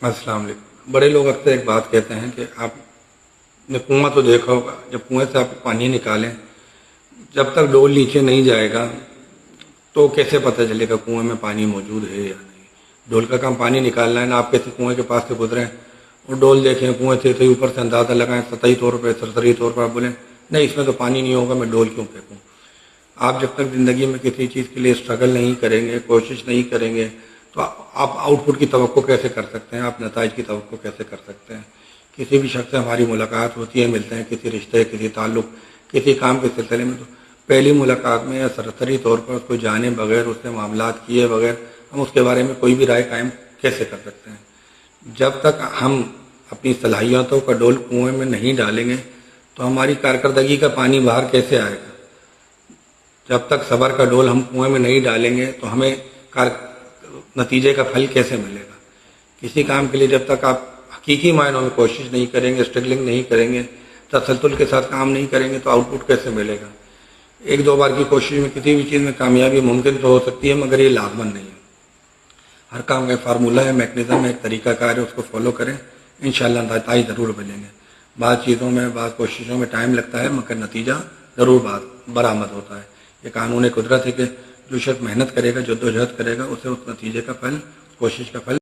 السلام علیکم۔ بڑے لوگ اکثر ایک بات کہتے ہیں کہ آپ نے کنواں تو دیکھا ہوگا، جب کنویں سے آپ پانی نکالیں، جب تک ڈول نیچے نہیں جائے گا تو کیسے پتہ چلے گا کنویں میں پانی موجود ہے یا نہیں؟ ڈول کا کام پانی نکالنا ہے نا، آپ کسی کنویں کے پاس سے گزریں اور ڈول دیکھیں کنویں سے اوپر سے اندازہ لگائیں، سطحی طور پہ سرسری طور پر آپ بولیں نہیں اس میں تو پانی نہیں ہوگا، میں ڈول کیوں پھینکوں؟ آپ جب تک زندگی میں کسی چیز کے لیے اسٹرگل نہیں کریں گے، کوشش نہیں کریں گے، تو آپ آؤٹ پٹ کی توقع کیسے کر سکتے ہیں؟ آپ نتائج کی توقع کیسے کر سکتے ہیں؟ کسی بھی شخص سے ہماری ملاقات ہوتی ہے، ملتے ہیں کسی رشتے، کسی تعلق، کسی کام کے سلسلے میں، تو پہلی ملاقات میں یا سرسری طور پر اس کو جانے بغیر، اس سے معاملات کیے بغیر ہم اس کے بارے میں کوئی بھی رائے قائم کیسے کر سکتے ہیں؟ جب تک ہم اپنی صلاحیتوں کا ڈول کنویں میں نہیں ڈالیں گے تو ہماری کارکردگی کا پانی باہر کیسے آئے گا؟ جب تک صبر کا ڈول ہم کنویں میں نہیں ڈالیں گے تو ہمیں نتیجے کا پھل کیسے ملے گا؟ کسی کام کے لیے جب تک آپ حقیقی معنوں میں کوشش نہیں کریں گے، اسٹرگلنگ نہیں کریں گے، تسلسل کے ساتھ کام نہیں کریں گے تو آؤٹ پٹ کیسے ملے گا؟ ایک دو بار کی کوشش میں کسی بھی چیز میں کامیابی ممکن تو ہو سکتی ہے، مگر یہ لازمن نہیں ہے۔ ہر کام کا فارمولہ ہے، میکنزم ہے، ایک طریقہ کار ہے، اس کو فالو کریں، انشاءاللہ نتائج ضرور ملیں گے۔ بعض چیزوں میں، بعض کوششوں میں ٹائم لگتا ہے، مگر نتیجہ ضرور برآمد ہوتا ہے۔ یہ قانون قدرت ہے کہ جو شخص محنت کرے گا، جدوجہد کرے گا، اسے اس نتیجے کا پھل، کوشش کا پھل